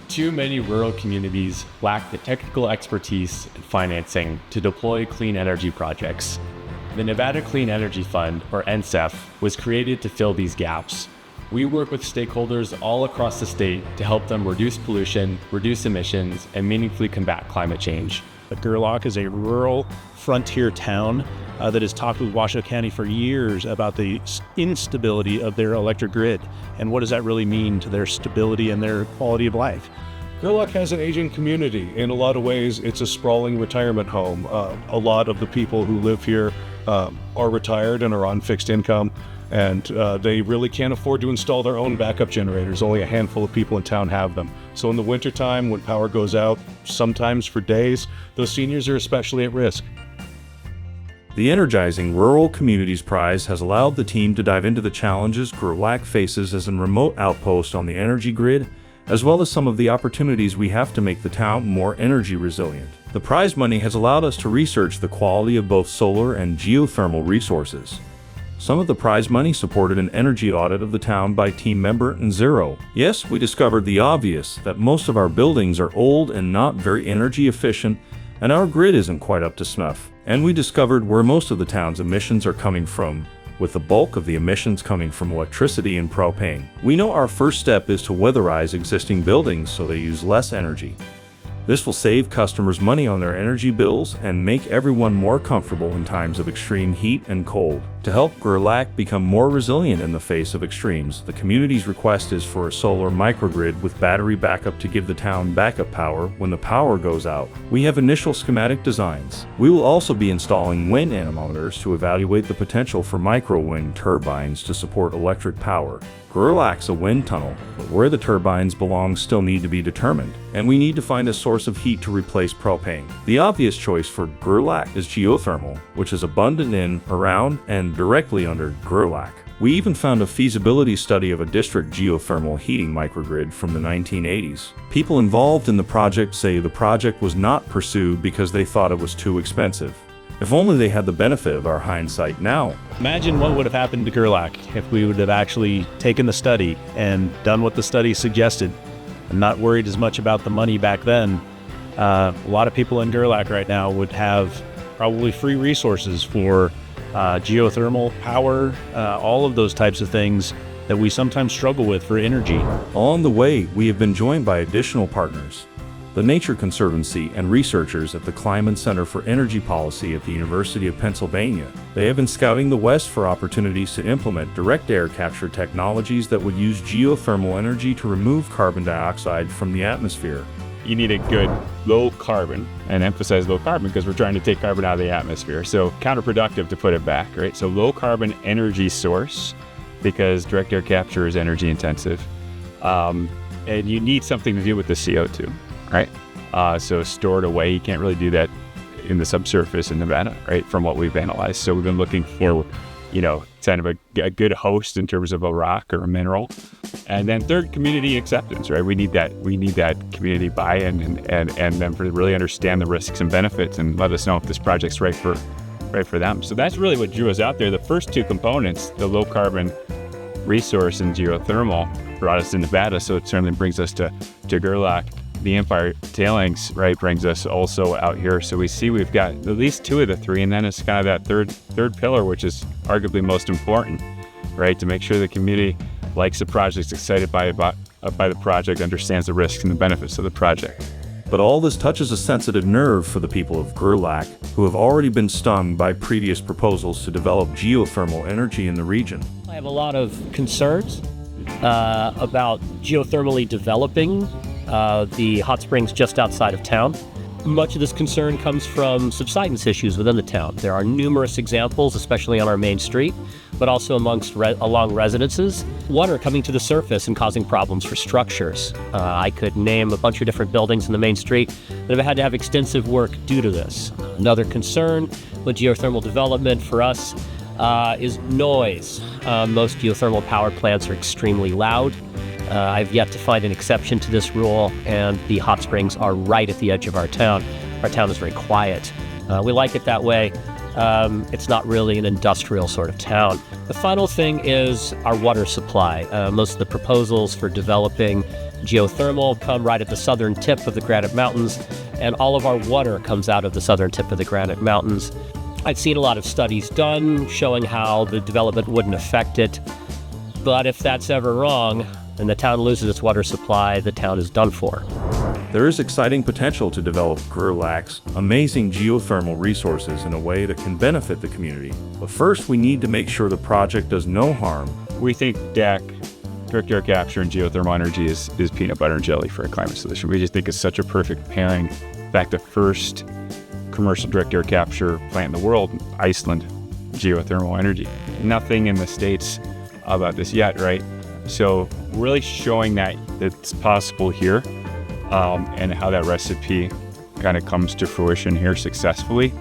Too many rural communities lack the technical expertise and financing to deploy clean energy projects. The Nevada Clean Energy Fund, or NCEF, was created to fill these gaps. We work with stakeholders all across the state to help them reduce pollution, reduce emissions, and meaningfully combat climate change. Gerlach is a rural frontier town that has talked with Washoe County for years about the instability of their electric grid and what does that really mean to their stability and their quality of life. Gerlach has an aging community. In a lot of ways, it's a sprawling retirement home. A lot of the people who live here are retired and are on fixed income, and they really can't afford to install their own backup generators. Only a handful of people in town have them. So in the wintertime, when power goes out, sometimes for days, those seniors are especially at risk. The Energizing Rural Communities Prize has allowed the team to dive into the challenges Gerlach faces as a remote outpost on the energy grid, as well as some of the opportunities we have to make the town more energy resilient. The prize money has allowed us to research the quality of both solar and geothermal resources. Some of the prize money supported an energy audit of the town by team member N0. Yes, we discovered the obvious, that most of our buildings are old and not very energy efficient, and our grid isn't quite up to snuff. And we discovered where most of the town's emissions are coming from, with the bulk of the emissions coming from electricity and propane. We know our first step is to weatherize existing buildings so they use less energy. This will save customers money on their energy bills and make everyone more comfortable in times of extreme heat and cold. To help Gerlach become more resilient in the face of extremes, the community's request is for a solar microgrid with battery backup to give the town backup power when the power goes out. We have initial schematic designs. We will also be installing wind anemometers to evaluate the potential for micro-wind turbines to support electric power. Gerlach's a wind tunnel, but where the turbines belong still need to be determined, and we need to find a source of heat to replace propane. The obvious choice for Gerlach is geothermal, which is abundant in, around, and directly under Gerlach. We even found a feasibility study of a district geothermal heating microgrid from the 1980s. People involved in the project say the project was not pursued because they thought it was too expensive. If only they had the benefit of our hindsight now. Imagine what would have happened to Gerlach if we would have actually taken the study and done what the study suggested and not worried as much about the money back then. A lot of people in Gerlach right now would have probably free resources for geothermal power, all of those types of things that we sometimes struggle with for energy. Along the way, we have been joined by additional partners. The Nature Conservancy and researchers at the Kleinman Center for Energy Policy at the University of Pennsylvania. They have been scouting the West for opportunities to implement direct air capture technologies that would use geothermal energy to remove carbon dioxide from the atmosphere. You need a good low carbon, and emphasize low carbon because we're trying to take carbon out of the atmosphere. So counterproductive to put it back, right? So low carbon energy source, because direct air capture is energy intensive. And you need something to deal with the CO2. Right? So stored away, you can't really do that in the subsurface in Nevada, right? From what we've analyzed. So we've been looking for, kind of a good host in terms of a rock or a mineral. And then third, community acceptance, right? We need that community buy-in and them to really understand the risks and benefits and let us know if this project's right for them. So that's really what drew us out there. The first two components, the low carbon resource and geothermal, brought us to Nevada. So it certainly brings us to Gerlach. The Empire tailings, right, brings us also out here. So we see we've got at least two of the three, and then it's kind of that third pillar, which is arguably most important, right, to make sure the community likes the project, excited by the project, understands the risks and the benefits of the project. But all this touches a sensitive nerve for the people of Gerlach, who have already been stung by previous proposals to develop geothermal energy in the region. I have a lot of concerns about geothermally developing the hot springs just outside of town. Much of this concern comes from subsidence issues within the town. There are numerous examples, especially on our main street, but also along residences. Water coming to the surface and causing problems for structures. I could name a bunch of different buildings in the main street that have had to have extensive work due to this. Another concern with geothermal development for us is noise. Most geothermal power plants are extremely loud. I've yet to find an exception to this rule, and the hot springs are right at the edge of our town. Our town is very quiet. We like it that way. It's not really an industrial sort of town. The final thing is our water supply. Most of the proposals for developing geothermal come right at the southern tip of the Granite Mountains, and all of our water comes out of the southern tip of the Granite Mountains. I've seen a lot of studies done showing how the development wouldn't affect it, but if that's ever wrong and the town loses its water supply, the town is done for. There is exciting potential to develop Gerlach's amazing geothermal resources in a way that can benefit the community. But first, we need to make sure the project does no harm. We think DAC, direct air capture, and geothermal energy is peanut butter and jelly for a climate solution. We just think it's such a perfect pairing. In fact, the first commercial direct air capture plant in the world, Iceland, geothermal energy. Nothing in the States about this yet, right? So really showing that it's possible here, and how that recipe kind of comes to fruition here successfully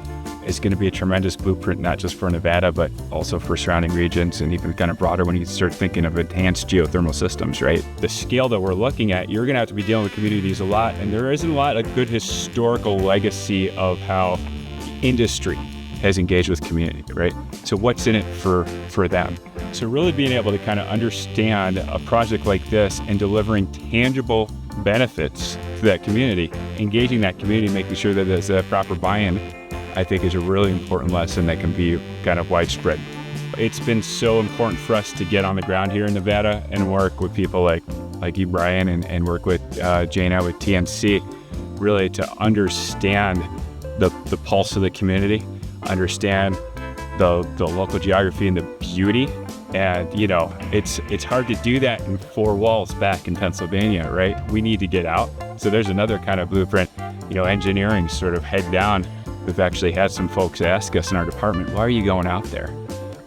is going to be a tremendous blueprint, not just for Nevada, but also for surrounding regions and even kind of broader when you start thinking of enhanced geothermal systems, right? The scale that we're looking at, you're going to have to be dealing with communities a lot, and there isn't a lot of good historical legacy of how industry has engaged with community, right? So what's in it for them? So really being able to kind of understand a project like this and delivering tangible benefits to that community, engaging that community, making sure that there's a proper buy-in, I think is a really important lesson that can be kind of widespread. It's been so important for us to get on the ground here in Nevada and work with people like you, Brian, and work with Jana with TNC, really to understand the pulse of the community, understand the local geography and the beauty. And, you know, it's hard to do that in four walls back in Pennsylvania, right? We need to get out. So there's another kind of blueprint, you know, engineering sort of head down. We've actually had some folks ask us in our department, why are you going out there?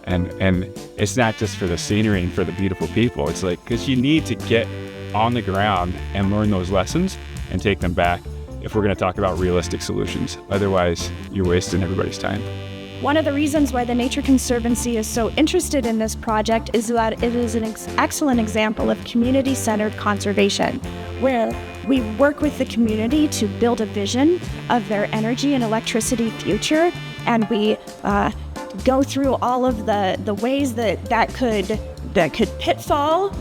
And it's not just for the scenery and for the beautiful people. It's like, because you need to get on the ground and learn those lessons and take them back if we're going to talk about realistic solutions. Otherwise, you're wasting everybody's time. One of the reasons why the Nature Conservancy is so interested in this project is that it is an excellent example of community-centered conservation, where we work with the community to build a vision of their energy and electricity future, and we go through all of the ways that could pitfall,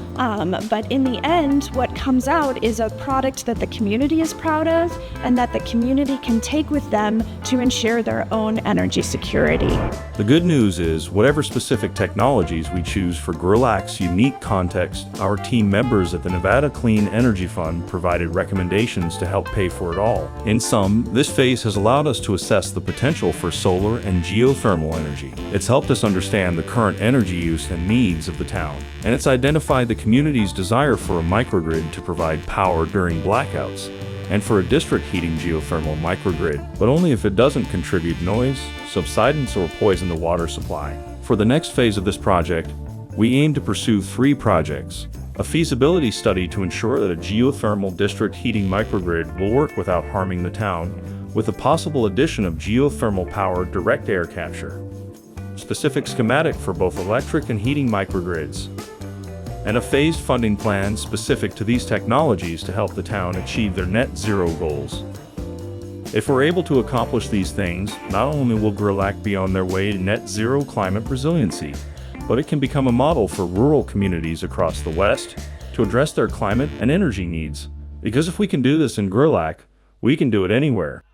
but in the end, what comes out is a product that the community is proud of and that the community can take with them to ensure their own energy security. The good news is, whatever specific technologies we choose for Gerlach's unique context, our team members at the Nevada Clean Energy Fund provided recommendations to help pay for it all. In sum, this phase has allowed us to assess the potential for solar and geothermal energy. It's helped us understand the current energy use and needs of the town, and it's identified the community's desire for a microgrid to provide power during blackouts, and for a district heating geothermal microgrid, but only if it doesn't contribute noise, subsidence, or poison the water supply. For the next phase of this project, we aim to pursue 3 projects. A feasibility study to ensure that a geothermal district heating microgrid will work without harming the town, with a possible addition of geothermal-powered direct air capture. Specific schematic for both electric and heating microgrids, and a phased funding plan specific to these technologies to help the town achieve their net zero goals. If we're able to accomplish these things, not only will Gerlach be on their way to net zero climate resiliency, but it can become a model for rural communities across the West to address their climate and energy needs. Because if we can do this in Gerlach, we can do it anywhere.